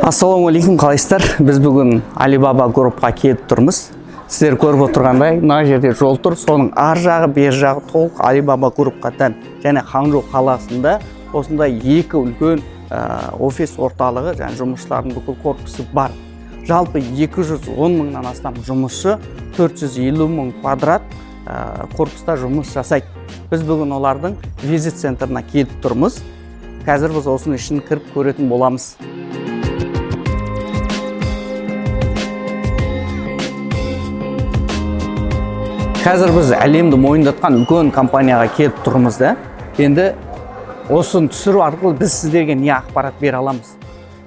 Ассалаумағалейкум, қалайсыздар? Біз бүгін Alibaba группқа келіп тұрмыз. Сіздер көріп отырғандай, мына жерде жол тұр. Соның ар жағы, бер жағы толық Alibaba группқа тән. Және Ханчжоу қаласында осындай екі үлкен офис орталығы, және жұмысшылардың бүкіл корпусы бар. Жалпы 210 мыңнан астам жұмысшы, 450 мың квадрат корпуста жұмыс жасайды. Біз бүгін олардың визит центрына келіп тұрмыз. Қазір біз осының ішін кіріп көретін боламыз. Қазір біз әлемді мойындатқан үлкен компанияға келіп тұрмыз да. Енді осыны түсіру арқылы біз сіздерге не ақпарат бере аламыз.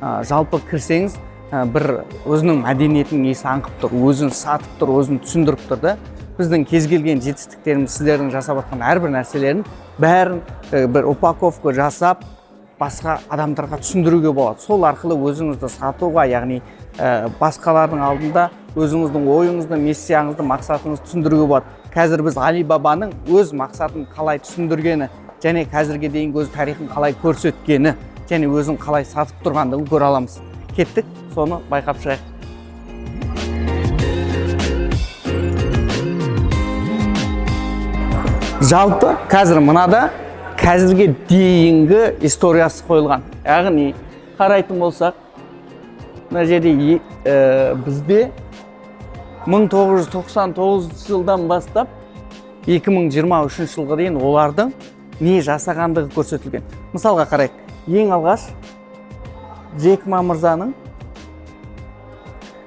Жалпы кірсеңіз, бір өзінің мәдениетінің есі аңқып тұр, өзін сатып тұр, өзін түсіндіріп тұр да. Біздің кез келген жетістіктеріміз, сіздердің жасап жатқан әрбір нәрселерін бәрін бір упаковка жасап, басқа адамдарға түсіндіруге болады. Сол арқылы өзіңізді сатуға, яғни басқалардың алдында өзіңіздің ойыңызды, миссияңызды, мақсатыңызды түсіндіруге болады. Қазір біз Alibaba'ның өз мақсатын қалай түсіндіргені, және қазірге дейінгі өз тарихын қалай көрсеткені, және өзін қалай сатып тұрғандығын көре аламыз. Кеттік, соны байқап шығайық. Жалпы қазір мынада қазірге дейінгі историясы қойылған. Яғни қарайтын болсақ, мына жерде бізде 1999 жылдан бастап 2023 жылға дейін олардың не жасағандығы көрсетілген. Мысалға қарайық, ең алғаш Джек Ма мырзаның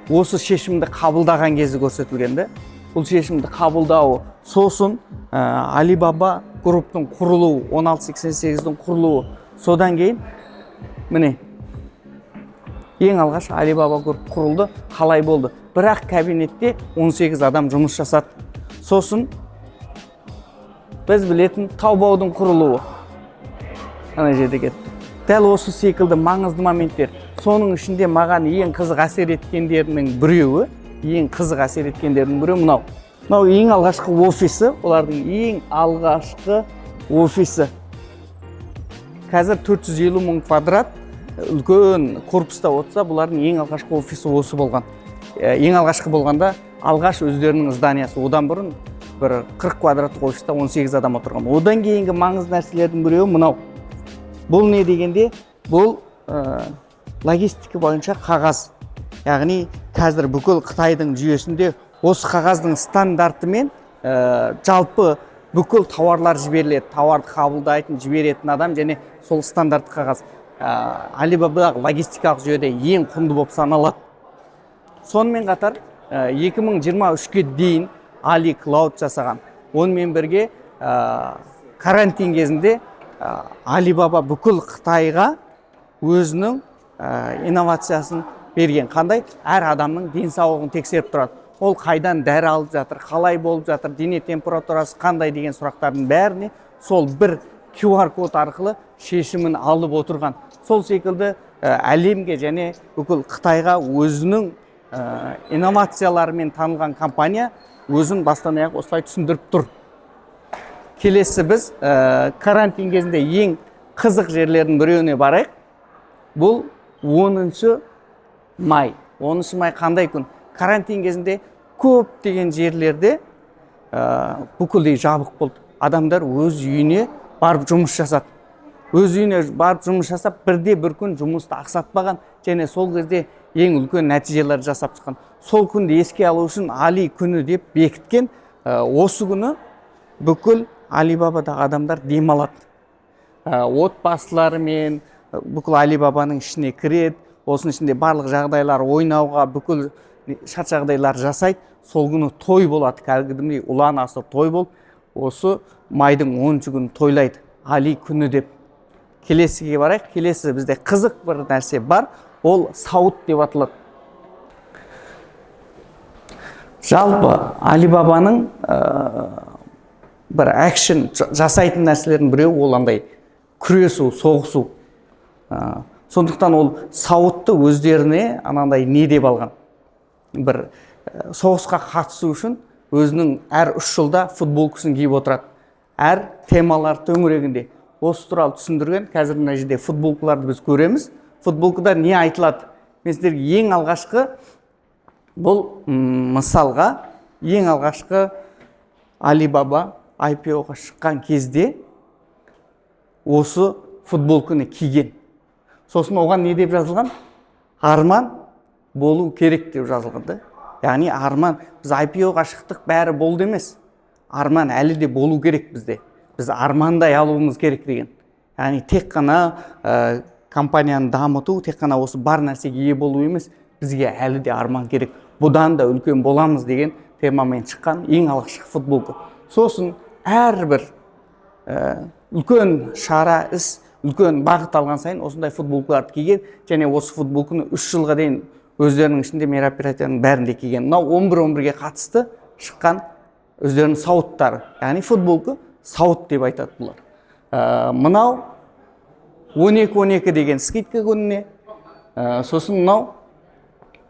осы шешімді қабылдаған кезі көрсетілген. Бұл шешімді қабылдауы, сосын Alibaba групптың құрылуы, 1688-дің құрылуы, содан кейін міне ең алғаш Alibaba групп құрылды, қалай болды? Бірақ кабинетте 18 адам жұмыс жасады. Сосын біз білетін Taobao'дың құрылуы. Ана жерде кетті. Дәл осы секілді маңызды моменттер. Соның ішінде маған ең қызық әсер еткендерінің біреуі, мынау. Мынау ең алғашқы офисі, олардың ең алғашқы офисі. Қазір 450 мың квадрат үлкен корпуста отырса, бұлардың ең алғашқы офисі осы болған. Ең алғашқы болғанда алғаш өздерінің зданиясы, одан бұрын бір 40 квадраттық офиста 18 адам отырған. Одан кейінгі маңызды нәрселердің біреуі мынау. Бұл не дегенде? Бұл логистика бойынша қағаз. Яғни қазір бүкіл Қытайдың жүйесінде осы қағаздың стандартымен жалпы бүкіл тауарлар жіберіледі. Тауарды қабылдайтын, жіберетін адам және сол стандарт қағаз. Alibaba'дағы логистикалық жүйеде ең құнды болып саналады. Сонымен қатар 2023-ке дейін Ali Cloud жасаған. Онымен бірге карантин кезінде Alibaba бүкіл Қытайға өзінің инновациясын берген. Қандай? Әр адамның денсаулығын тексеріп тұрады. Ол қайдан дәрі алып жатыр, қалай болып жатыр, дене температурасы қандай деген сұрақтардың бәріне сол бір QR код арқылы шешімін алып отырған. Сол секілді әлемге және бүкіл Қытайға өзінің инновацияларымен танылған компания өзін бастан аяқ осылай түсіндіріп тұр. Келесі біз карантин кезінде ең қызық жерлердің біреуіне барайық. Бұл 10 май. 10 май қандай күн? Карантин кезінде көптеген жерлерде бүкілдей жабық болды. Адамдар өз үйіне барып жұмыс жасады. Өз үйіне барып жұмыс жасап, бірде бір күн жұмысты ақсатпаған, және сол кезде ең үлкен нәтижелер жасап шыққан. Сол күнді еске алу үшін Али күні деп бекіткен. Осы күні бүкіл Alibaba'дағы адамдар демалады. Отбасыларымен бүкіл Alibaba'ның ішіне кіреді. Осының ішінде барлық жағдайлар ойнауға, бүкіл шарт жағдайлар жасайды. Сол күні той болады, кәдімгідей ұлан асыр той болып, осы майдың 10 күні тойлайды. Али күні деп. Келесіге барайық. Келесі бізде қызық бір нәрсе бар. Ол сауыт деп аталады. Жалпы Alibaba'ның бір әкшін жасайтын нәрселердің біреуі ол андай күресу, соғысу. Сондықтан ол сауытты өздеріне анандай не деп алған. Бір соғысқа қатысу үшін өзінің әр 3 жылда футболкасын киіп отырады. Әр темалар төңірегінде. Осы туралы түсіндірген. Қазір мына жерде футболкаларды біз көреміз. Футболкада не айтылады? мен сіздерге ең алғашқы бұл мысалға ең алғашқы Alibaba IPO-ға шыққан кезде осы футболканы киген. Сосын оған не деп жазылған? Арман болу керек деп жазылған да. Яғни арман, біз IPO-ға шықтық, бәрі болды емес. Арман әлі де болу керек бізде. Біз армандай алуымыз керек деген. Яғни тек қана компанияны дамыту, тек қана осы бар нәрсеге ие болу емес, бізге әлі де арман керек. Бұдан да үлкен боламыз деген темамен шыққан ең алғашқы футболка. Сосын әрбір үлкен шара іс, үлкен бағыт алған сайын осындай футболкаларды киген, және осы футболканы 3 жылға дейін өздерінің ішінде мероприятияның бәрінде киген. Мынау 11-11-ге қатысты шыққан өздерінің сауыттары. Яғни футболка сауыт деп айтады бұлар. Мынау 12-12 деген скидка күніне, сосын мынау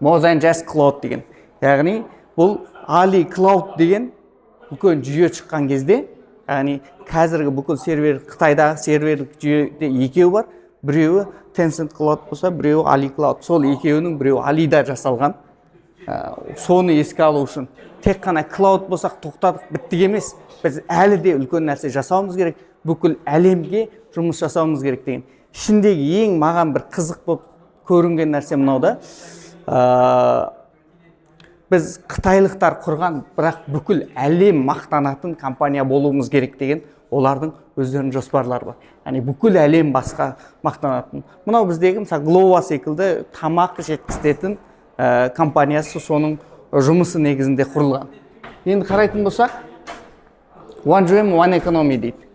More than just cloud деген. Яғни бұл Ali Cloud деген үлкен жүйе шыққан кезде, яғни қазіргі бүкіл сервер, Қытайдағы серверлік жүйеде екеуі бар. Біреуі Tencent Cloud болса, біреуі Ali Cloud. Сол екеуінің біреуі Ali'да жасалған. Соны еске алу үшін тек қана Cloud болсақ тоқтадық, біттік емес. Біз әлі де үлкен нәрсе жасауымыз керек. Бүкіл әлемге жұмыс жасауымыз керек деген. Ішіндегі ең маған бір қызық болып көрінген нәрсе мынау да. Біз қытайлықтар құрған, бірақ бүкіл әлем мақтанатын компания болуымыз керек деген олардың өздерінің жоспарлары бар. Яғни бүкіл әлем басқа мақтанатын. Мынау біздегі мысалы Glova секілді тамақ жеткізетін компаниясы соның жұмысы негізінде құрылған. Енді қарайтын болсақ, One Dream, One Economy дейді.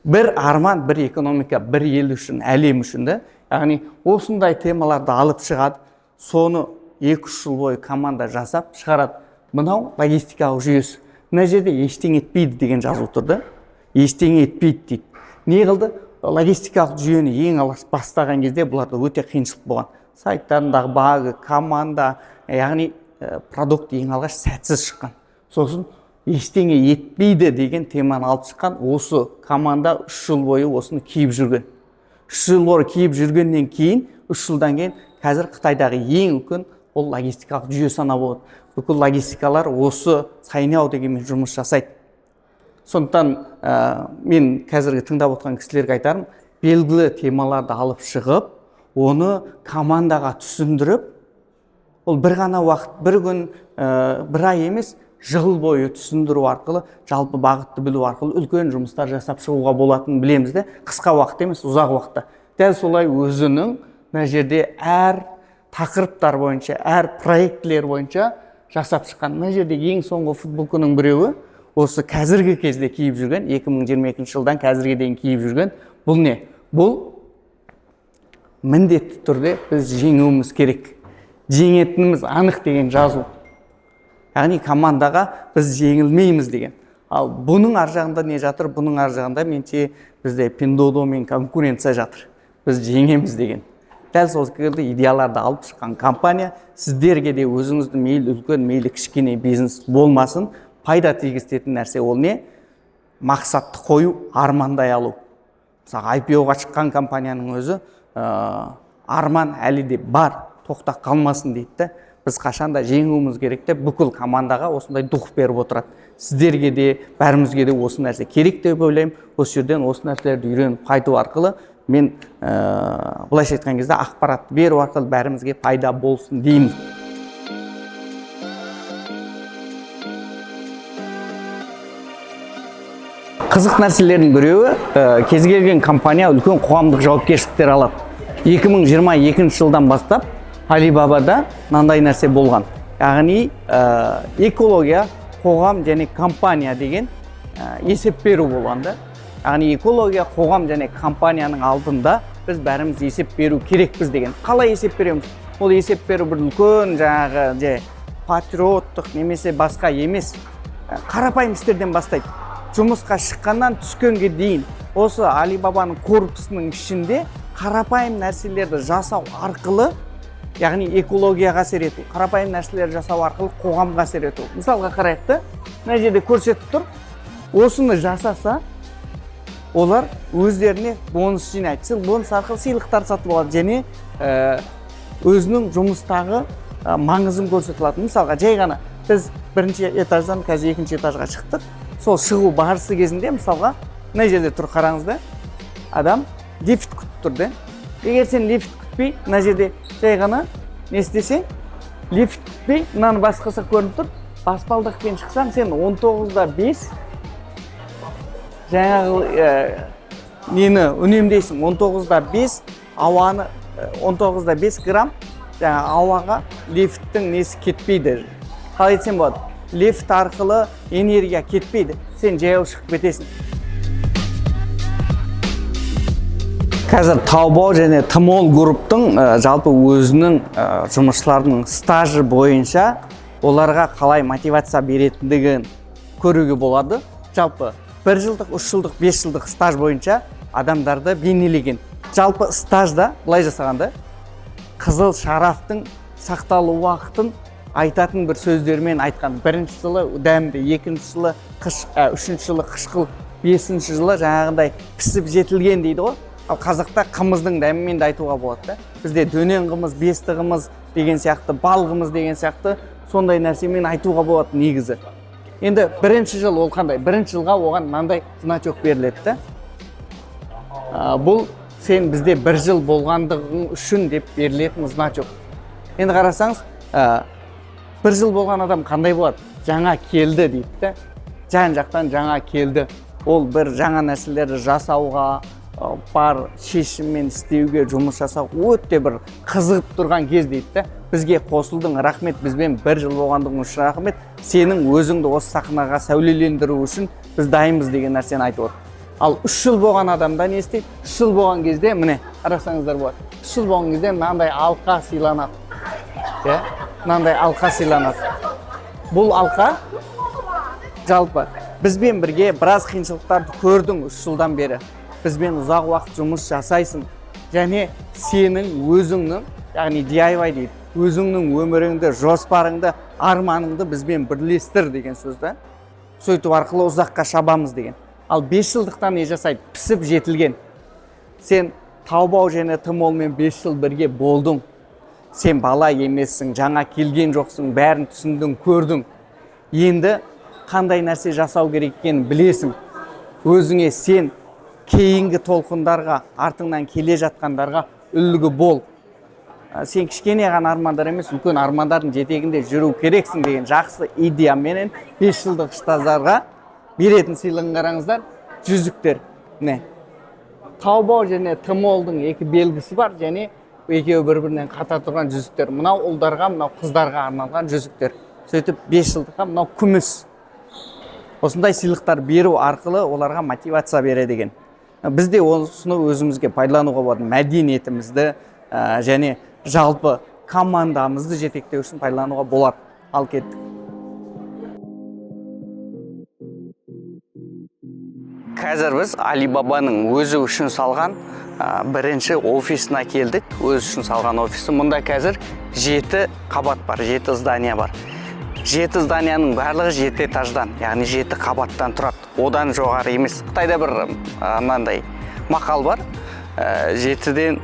Бір арман, бір экономика, бір ел үшін, әлем үшін да. Яғни осындай темаларды алып шығады, соны 2-3 жыл бойы команда жасап шығарады. Мынау логистикалық жүйесі. Мына жерде ештеңе етпейді деген жазу тұрды. Ештеңе етпейді дейді. Не қылды? Логистикалық жүйені ең алғаш бастаған кезде бұларда өте қиыншылық болған. Сайттарындағы багы, команда, яғни продукт ең алғаш сәтсіз шыққан. Сосын ештеңе етпейді деген теманы алып шыққан. Осы команда 3 жыл бойы осыны киіп жүрген. 3 жыл бойы киіп жүргеннен кейін, 3 жылдан кейін қазір Қытайдағы ең үлкен ол логистикалық жүйе санап болады. Бүкіл логистикалар осы Сайняу дегенмен жұмыс жасайды. Сондықтан мен қазіргі тыңдап отырған кісілерге айтарым, белгілі темаларды алып шығып, оны командаға түсіндіріп, ол бір ғана уақыт, бір күн, бір ай емес, жыл бойы түсіндіру арқылы, жалпы бағытты білу арқылы үлкен жұмыстар жасап шығуға болатынын білеміз де, қысқа уақыт емес, ұзақ уақытта. Дәл солай өзінің мына жерде әр тақырыптар бойынша, әр проектілер бойынша жасап шыққан. Мына жерде ең соңғы футболканың біреуі осы қазіргі кезде киіп жүрген, 2022 жылдан қазірге дейін киіп жүрген. Бұл не? Бұл міндетті түрде біз жеңуіміз керек. Жеңетініміз анық деген жазу. Яғни командаға біз жеңілмейміз деген. Ал бұның ар жағында не жатыр? Бұның ар жағында менше бізде Pinduoduo мен конкуренция жатыр. Біз жеңеміз деген. Дәл сол секілді идеяларды алып шыққан компания сіздерге де өзіңізді мейлі үлкен, мейлі кішкене бизнес болмасын, пайда тигізетін нәрсе ол не? Мақсатты қою, армандай алу. Мысалы, IPO-ға шыққан компанияның өзі арман әлі де бар, тоқтап қалмасын дейді. Біз қашанда жеңуіміз керек деп бүкіл командаға осындай дух беріп отырады. Сіздерге де, бәрімізге де осы нәрсе керек деп ойлаймын. Осы жерден осы нәрселерді үйреніп қайту арқылы мен былайша айтқан кезде ақпаратты беру арқылы бәрімізге пайда болсын деймін. Қызық нәрселердің біреуі, кез келген компания үлкен қоғамдық жауапкершіліктер алады. 2022 жылдан бастап Alibaba'да мынандай нәрсе болған. Яғни экология, қоғам және компания деген есеп беру болғанда. Яғни экология, қоғам және компанияның алдында біз бәріміз есеп беру керекпіз деген. Қалай есеп береміз? Ол есеп беру бір үлкен жаңағы патриоттық немесе басқа емес, қарапайым істерден бастайды. Жұмысқа шыққаннан түскенге дейін осы Alibaba'ның корпусының ішінде қарапайым нәрселерді жасау арқылы, яғни экологияға әсер ету, қарапайым нәрселерді жасау арқылы қоғамға әсер ету. Мысалға қарайық, мына жерде көрсетіп тұр, осыны жасаса, олар өздеріне бонус жинайды. Бонус арқылы сыйлықтар сатып алады және өзінің жұмыстағы маңызын көрсете алады. Мысалға жай ғана біз бірінші этаждан қазір екінші этажға шықтық. Сол шығу барысы кезінде мысалға мына жерде тұр, қараңыз да, адам лифт күтіп тұр да. Егер сен лифт күтпей, мына жерде жай ғана не істесең, лифт күтпей, мынаны басқасы көрініп тұр, баспалдақпен шықсаң, сен 19-5 жаңағы нені үнемдейсің. 19-5 ауаны, 19-5 грамм жаңа ауаға лифттің несі кетпейді. Қалай айтсам болады? Лифт арқылы энергия кетпейді. Сен жаяу шығып кетесің. Қазір Taobao және Tmall групптың жалпы өзінің жұмысшыларының стажы бойынша оларға қалай мотивация беретіндігін көруге болады. Жалпы 1 жылдық, 3 жылдық, 5 жылдық стаж бойынша адамдарды бейнелеген. Жалпы стажда былай жасағанда қызыл шарафтың сақталу уақытын айтатын бір сөздермен айтқан. Бірінші жылы дәмді, екінші жылы үшінші жылы қышқыл, бесінші жылы жаңағындай пісіп жетілген дейді ғой. Ал қазақта қымыздың дәмімен де айтуға болады. Бізде дөнен қымыз, бесті қымыз деген сияқты, бал қымыз деген сияқты сондай нәрсемен айтуға болады негізі. Енді бірінші жыл ол қандай? Бірінші жылға оған мынандай значок беріледі. Бұл сен бізде 1 жыл болғандығың үшін деп берілетін значок. Енді қарасаңыз, 1 жыл болған адам қандай болады? Жаңа келді дейді. Жан жақтан жаңа келді. Ол бір жаңа нәрселерді жасауға, бар шешіммен істеуге, жұмыс жасау өте бір қызығып тұрған кез дейді. Бізге қосылдың, рахмет, бізбен 1 жыл болғандығың үшін рахмет. Сенің өзіңді осы сахнаға сәулелендіру үшін біз дайынбыз деген нәрсені айтып отыр. Ал 3 жыл болған адамда не істейді? 3 жыл болған кезде, міне, қарасаңыздар болады. 3 жыл болған кезде мынандай алқа сыйланады. Мынандай алқа сыйланады. Бұл алқа жалпы бізбен бірге біраз қиыншылықтарды көрдің 3 жылдан бері. Бізбен ұзақ уақыт жұмыс жасайсың. Және сенің өзіңнің, яғни DIY дейді, өзіңнің өміріңді, жоспарыңды, арманыңды бізбен бірлестір деген сөзді. Сөйтіп арқылы ұзаққа шабамыз деген. Ал 5 жылдықтан не жасайды? Пісіп жетілген. Сен Taobao және Tmallмен 5 жыл бірге болдың. Сен бала емессің, жаңа келген жоқсың, бәрін түсіндің, көрдің. Енді қандай нәрсе жасау керек екенін білесің. Өзіңе сен кейінгі толқындарға, артыңнан келе жатқандарға үлгі бол. Сен кішкене ғана армандар емес, үлкен армандардың жетегінде жүру керексің деген жақсы идеяменен 5 жылдық стаждарға беретін сыйлығын қараңыздар, жүзіктер. Taobao және Tmallдың екі белгісі бар, және екеуі бір-бірінен қатар тұрған жүзіктер. Мынау ұлдарға, мынау қыздарға арналған жүзіктер. Сөйтіп 5 жылдыққа мынау күміс. Осындай сыйлықтар беру арқылы оларға мотивация береді деген. Біз де осыны өзімізге пайдалануға болады. Мәдениетімізді және жалпы командамызды жетектеу үшін пайдалануға болады. Ал кеттік. Қазір біз Alibaba-ның өзі үшін салған бірінші офисына келдік. Өзі үшін салған офисі. Мұнда қазір 7 қабат бар, 7 здания бар. 7 зданияның барлығы 7 этаждан, яғни 7 қабаттан тұрады. Одан жоғары емес. Қытайда бір мынандай мақал бар. 7-ден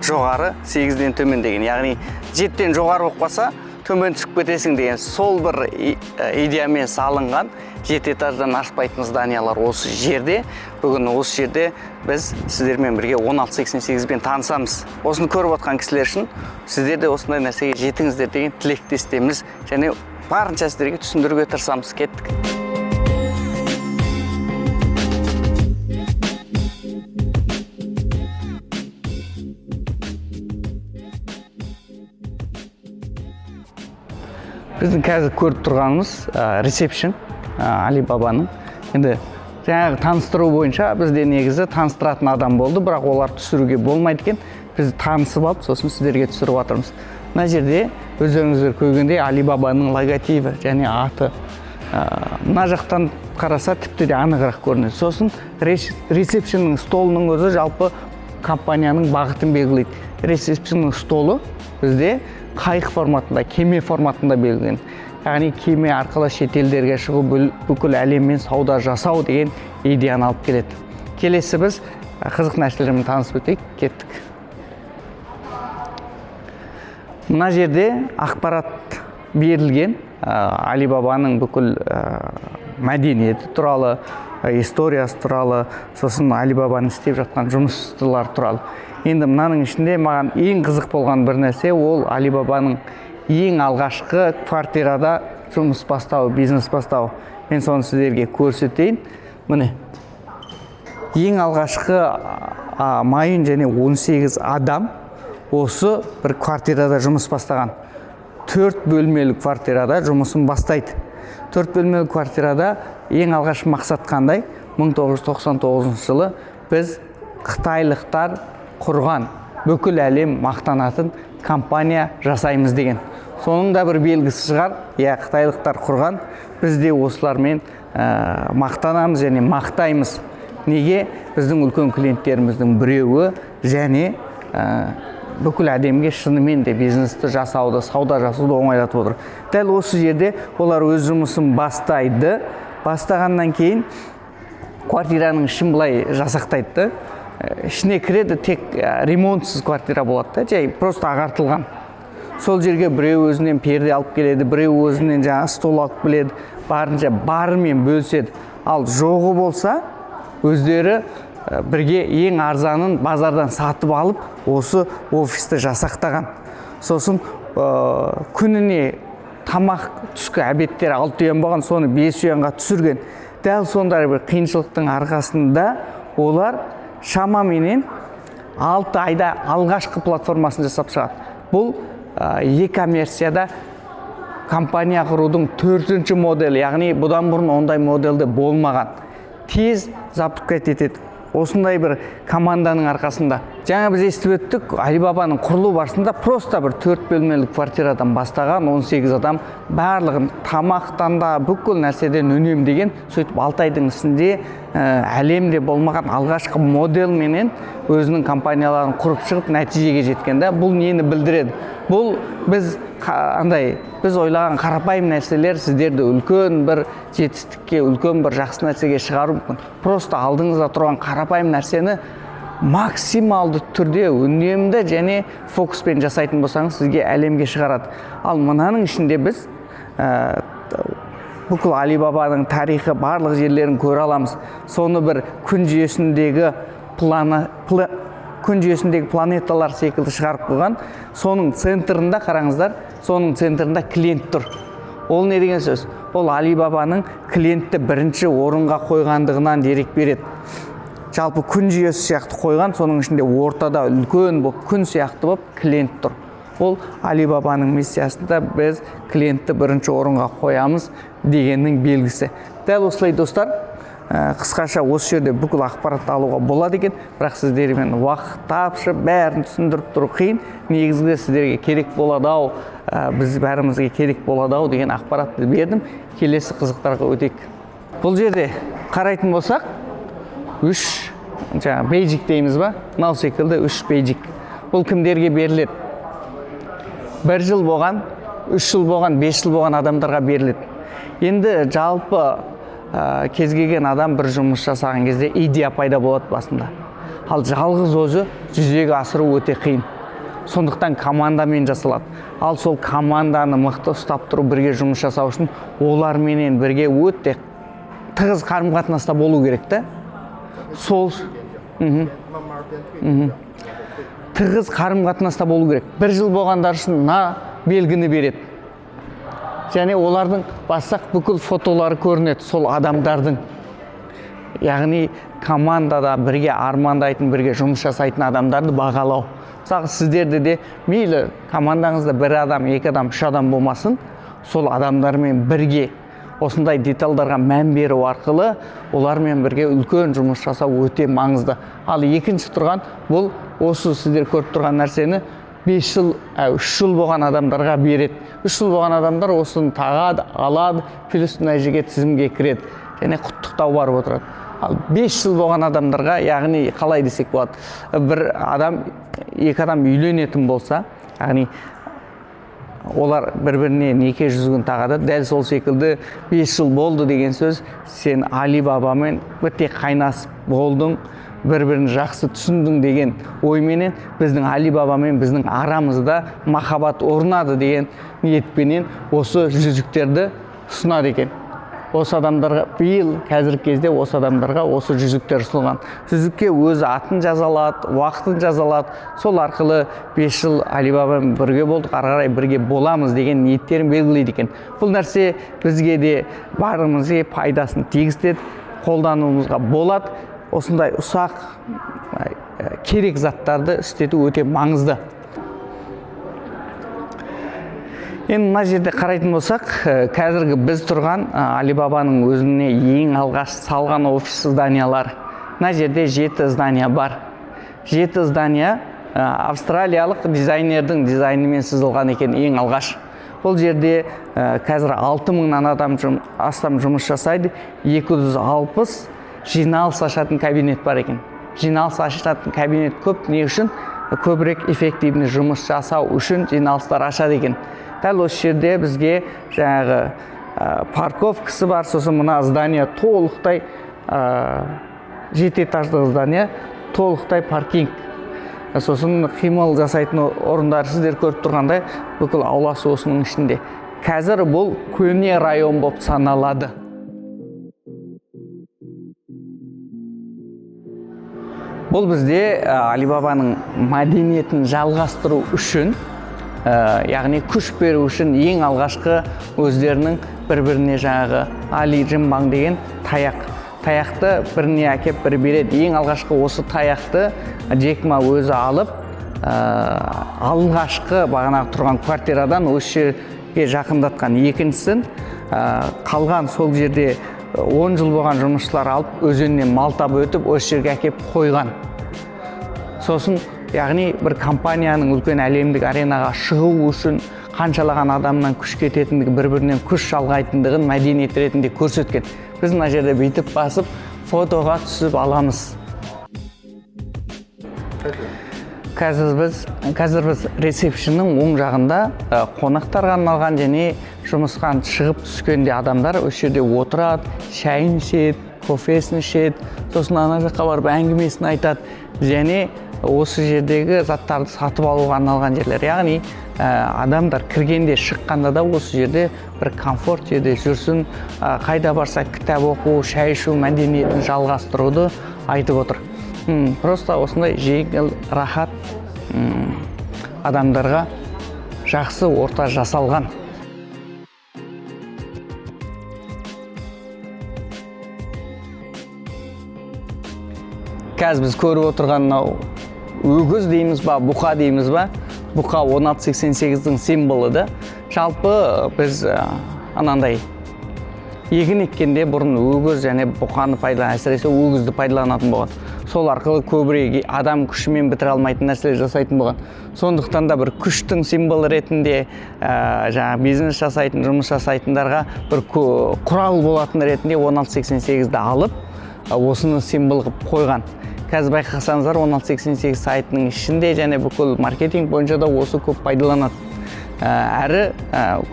жоғары, 8-ден төмен деген. Яғни 7-ден жоғары болып қалса, төмен түсіп кетесің деген сол бір идеямен салынған 7 этаждан аспайтын зданиялар осы жерде. Бүгін осы жерде біз сіздермен бірге 1688-бен танысамыз. Осыны көріп отқан кісілер үшін сіздер де осындай нәрсеге жетіңіздер деген тілектестеміз және барынша сіздерге түсіндіруге тырысамыз. Кеттік. Біздің қазір көріп тұрғанымыз ресепшн Alibaba-ның. Енді жаңағы таныстыру бойынша бізде негізі таныстыратын адам болды, бірақ олар түсіруге болмайды екен. Біз танысып алып, сосын сіздерге түсіріп жатырмыз. Мына жерде өздеріңіздер көргендей Alibaba-ның логотипі және аты. Мына жақтан қараса тіпті де анығырақ көрінеді. Сосын ресепшнның столының өзі жалпы компанияның бағытын белгілейді. Ресепшнның столы бізде қайық форматында, кеме форматында белгіленген. Яғни кеме арқылы шетелдерге шығу, бүкіл әлеммен сауда жасау деген идеяны алып келеді. Келесі біз қызық нәрселермен танысып өтейік. Кеттік. Мына жерде ақпарат берілген Алибабаның бүкіл мәдениеті туралы, историясы туралы, сосын Алибабаның істеп жатқан жұмыстар туралы. Енді мынаның ішінде маған ең қызық болған бір нәрсе, ол Алибабаның ең алғашқы квартирада жұмыс бастауы, бизнес бастауы. Мен соны сіздерге көрсетейін. Міне, ең алғашқы майын және 18 адам осы бір квартирада жұмыс бастаған. 4 бөлмелі квартирада жұмысын бастайды. 4 бөлмелі квартирада ең алғашқы мақсат қандай? 1999 жылы біз қытайлықтар құрған, бүкіл әлем мақтанатын компания жасаймыз деген. Соның да бір белгісі шығар. Қытайлықтар құрған, біз де осылармен мақтанамыз және мақтаймыз. Неге? Біздің үлкен клиенттеріміздің біреуі және бүкіл әлемге шынымен де бизнесті жасауды, сауда жасауды оңайлатып отыр. Дәл осы жерде олар өз жұмысын бастайды. Бастағаннан кейін квартираның ішін былай жасақтайды. Ішіне кіреді, тек ремонтсыз квартира болады, жай просто ағартылған. Сол жерге біреу өзінен перде алып келеді, біреу өзінен жаңа стол алып келеді, барынша барымен бөліседі. Ал жоғы болса, өздері бірге ең арзанын базардан сатып алып, осы офисті жасақтаған. Сосын күніне тамақ түскі обедтер 6 ұян болған, соны 5 ұянға түсірген. Дәл сондай бір қиыншылықтың арқасында олар шамаменен 6 айда алғашқы платформасын жасап шығады. Бұл e-коммерцияда компания құрудың 4-ші моделі, яғни бұдан бұрын ондай моделді болмаған. Тез запускать етеді. Осындай бір команданың арқасында. Жаңа біз естіп өттік, Алибабаның құрылу барысында просто бір 4 бөлмелі квартирадан бастаған 18 адам барлығын тамақтан да бүкіл нәрседен үнемдеген, сөйтіп 6 айдың ішінде әлемде болмаған алғашқы моделменен өзінің компанияларын құрып шығып нәтижеге жеткенде. Бұл нені білдіреді? Бұл біз ойлаған қарапайым нәрселер сіздерді үлкен бір жетістікке, үлкен бір жақсы нәрсеге шығару мүмкін. Просто алдыңызда тұрған қарапайым нәрсені максималды түрде үнемді және фокуспен жасайтын болсаңыз, сізге әлемге шығарады. Ал мынаның ішінде біз бүкіл Алибабаның тарихы, барлық жерлерін көре аламыз. Соны бір күн жүйесіндегі планеталар секілді шығарып қойған. Соның центрында, қараңыздар, соның центрында клиент тұр. Ол не деген сөз? Ол Алибабаның клиентті бірінші орынға қойғандығынан дерек береді. Жалпы күн жүйесі сияқты қойған, соның ішінде ортада үлкен бұл күн сияқты болып клиент тұр. Ол Алибабаның миссиясында біз клиентті бірінші орынға қоямыз дегеннің белгісі. Дәл осылай достар, қысқаша осы жерде бүкіл ақпаратты алуға болады екен, бірақ сіздермен уақыт тапшы бәрін түсіндіріп тұру қиын. Негізгі сіздерге керек болады ау, біз бәрімізге керек болады ау деген ақпаратты бердім. Келесі қызықтарға өтейік. Бұл жерде қарайтын болсақ, 3 бейджик дейміз ба? Мынау секілді 3 бейджик. Бұл кімдерге беріледі? 1 жыл болған, 3 жыл болған, 5 жыл болған адамдарға беріледі. Енді жалпы кез келген адам бір жұмыс жасаған кезде идея пайда болады басында. Ал жалғыз өзі жүзеге асыру өте қиын. Сондықтан командамен жасалады. Ал сол команданы мықты ұстап тұру, бірге жұмыс жасау үшін оларменен бірге өте тығыз қарым-қатынаста болу керек та. Сол тығыз қарым-қатынаста болу керек. 1 жыл болғандар үшін белгіні береді. Және олардың бассақ бүкіл фотолары көрінеді, сол адамдардың. Яғни командада бірге армандайтын, бірге жұмыс жасайтын адамдарды бағалау. Мысалы сіздерде де мейлі командаңызда 1 адам, 2 адам, 3 адам болмасын, сол адамдармен бірге осындай деталдарға мән беру арқылы олармен бірге үлкен жұмыс жасау өте маңызды. Ал екінші тұрған, бұл осы сіздер көріп тұрған нәрсені 5 жыл, 3 жыл болған адамдарға береді. 3 жыл болған адамдар осыны тағады, алады, плюс мына жерге тізімге кіреді. Және құттықтау барып отырады. Ал 5 жыл болған адамдарға, яғни қалай десек болады, 2 адам үйленетін болса, яғни олар бір-біріне неке жүзігін тағады. Дәл сол секілді 5 жыл болды деген сөз, сен Алибабамен өте қайнасып болдың, бір-бірін жақсы түсіндің деген ойменен біздің Али бабамен біздің арамызда махаббат орнады деген ниетпенен осы жүзіктерді ұсынады екен. Осы адамдарға биыл қазіргі кезде осы адамдарға осы жүзіктер ұсынылған. Жүзікке өзі атын жазалады, уақытын жазалады. Сол арқылы 5 жыл Али бабамен бірге болдық, ары қарай бірге боламыз деген ниеттерін белгілейді екен. Бұл нәрсе бізге де барымызға пайдасын тигізеді, қолдануымызға болады. Осындай ұсақ керек заттарды істету өте маңызды. Енді мына жерде қарайтын болсақ, қазіргі біз тұрған Али бабаның өзіне ең алғаш салған офис зданиялар. Мына жерде 7 здания бар. 7 здания австралиялық дизайнердің дизайнымен сызылған екен ең алғаш. Бұл жерде қазір 6000-нан астам жұмыс жасайды. 260 жиналыс ашатын кабинет бар екен. Жиналыс ашатын кабинет көп, не үшін? Көбірек эффективный жұмыс жасау үшін жиналыстар ашады екен. Дәл осы жерде бізге жаңағы парковкасы бар, сосын мына здания толықтай 7 этаждық здания, толықтай паркинг. Сосын қимыл жасайтын орындар сіздер көріп тұрғандай бүкіл ауласы осының ішінде. Қазір бұл көне район болып саналады. Бұл бізде Али бабаның мәдениетін жалғастыру үшін, яғни күш беру үшін ең алғашқы өздерінің бір-біріне жаңағы Али Джимбаң деген таяқты біріне әкеп бірі береді. Ең алғашқы осы таяқты Джек Ма өзі алып, алғашқы бағанағы тұрған квартирадан осы жерге жақындатқан. Екіншісін қалған сол жерде 10 жыл болған жұмысшылар алып, өзеннен малтап өтіп, осы жерге әкеп қойған. Сосын, яғни бір компанияның үлкен әлемдік аренаға шығу үшін қаншалаған адамнан күш кететіндігі, бір-бірінен күш жалғайтындығын мәдениет ретінде көрсеткен. Біз мына жерде бүйтіп басып, фотоға түсіп аламыз. Қазір біз ресепшнның оң жағында қонақтарға арналған және жұмысқа шығып түскенде адамдар осы жерде отырады, шайын ішеді, кофесін ішеді, сосын ана жаққа барып әңгімесін айтады, және осы жердегі заттарды сатып алуға арналған жерлер. Яғни адамдар кіргенде шыққанда да осы жерде бір комфорт жерде жүрсін, қайда барса кітап оқу, шай ішу мәдениетін жалғастыруды айтып отыр. Просто осындай жеңіл, рахат адамдарға жақсы орта жасалған. Қазір біз көріп отырған өгіз дейміз ба, бұқа дейміз ба? Бұқа 1688-дің символы. Жалпы біз анандай егін еккенде бұрын өгіз және бұқаны әсіресе өгізді пайдаланатын болған. Сол арқылы көбірек адам күшімен бітіре алмайтын нәрселер жасайтын болған. Сондықтан да бір күштің символы ретінде бизнес жасайтын, жұмыс жасайтындарға бір құрал болатын ретінде 1688-ді алып, осыны символ қылып қойған. Қазір байқасаңыздар 1688 сайтының ішінде және бүкіл маркетинг бойынша да осы көп пайдаланады. Әрі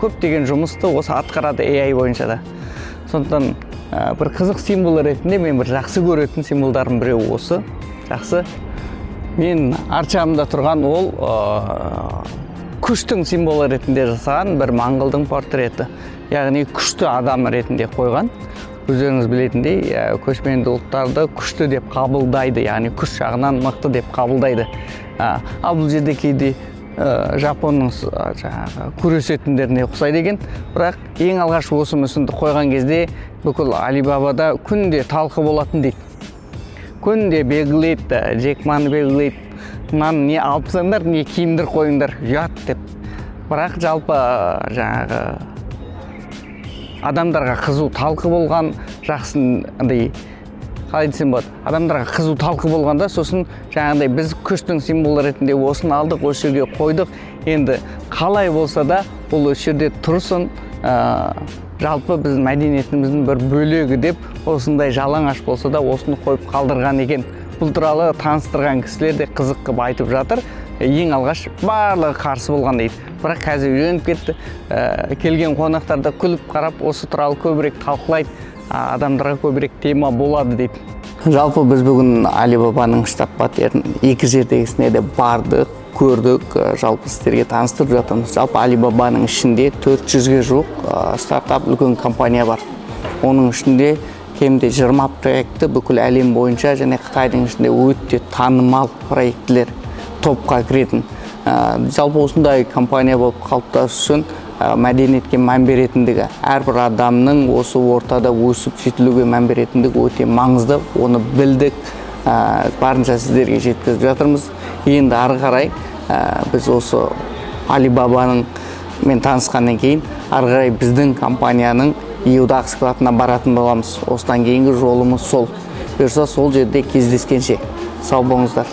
көптеген жұмысты осы атқарады AI бойынша да. Сондықтан бір қызық символ ретінде мен бір жақсы көретін символдардың біреуі осы. Жақсы. Мен арт жағымда тұрған ол күштің символы ретінде жасаған бір моңғолдың портреті. Яғни күшті адам ретінде қойған. Өздеріңіз білетіндей, көшпенді ұлттарды күшті деп қабылдайды, яғни күш жағынан мықты деп қабылдайды. Ал бұл жерде кейде Жапонның күресетіндеріне ұқсайды екен. Бірақ ең алғаш осы мүсінді қойған кезде бүкіл Али бабада күнде талқы болатын дейді. Күнде белгілейді, Джек Маны белгілейді. Мынаны не алыпсаңдар, не киімдер қойыңдар, ұят деп. Бірақ жалпы адамдарға қызу талқы болған, жақсындай, қалай десем болады, адамдарға қызу талқы болғанда, сосын жаңағыдай біз күштің символы ретінде осыны алдық, осы жерге қойдық. Енді қалай болса да, бұл осы жерде тұрсын, жалпы біз мәдениетіміздің бір бөлігі деп, осындай жалаңаш болса да, осыны қойып қалдырған екен. Бұл туралы таныстырған кісілер де қызық қылып айтып жатыр. Ең алғаш барлығы қарсы болған дейді. Бірақ қазір үйреніп кетті. Келген қонақтар да күліп қарап, осы туралы көбірек талқылайды, адамдарға көбірек тема болады дейді. Жалпы біз бүгін Alibaba-ның штаб-пәтерін екі жердегісіне де бардық, көрдік, жалпы сіздерге таныстырып жатырмыз. Жалпы Alibaba-ның ішінде 400-ге жуық стартап үлкен компания бар. Оның ішінде кемде 20 проекті бүкіл әлем бойынша және Қытайдың ішінде өте танымал проектілер топқа кіретін. Жалпы осындай компания болып қалыптасу үшін мәдениетке мән беретіндігі, әрбір адамның осы ортада өсіп жетілуге мән беретіндігі өте маңызды. Оны білдік, барынша сіздерге жеткізіп жатырмыз. Енді ары қарай біз осы Alibaba-ның мен танысқаннан кейін ары қарай біздің компанияның EUDAX складына баратын боламыз. Осыдан кейінгі жолымыз сол. Бұйырса сол жерде кездескенше. Сау болыңыздар.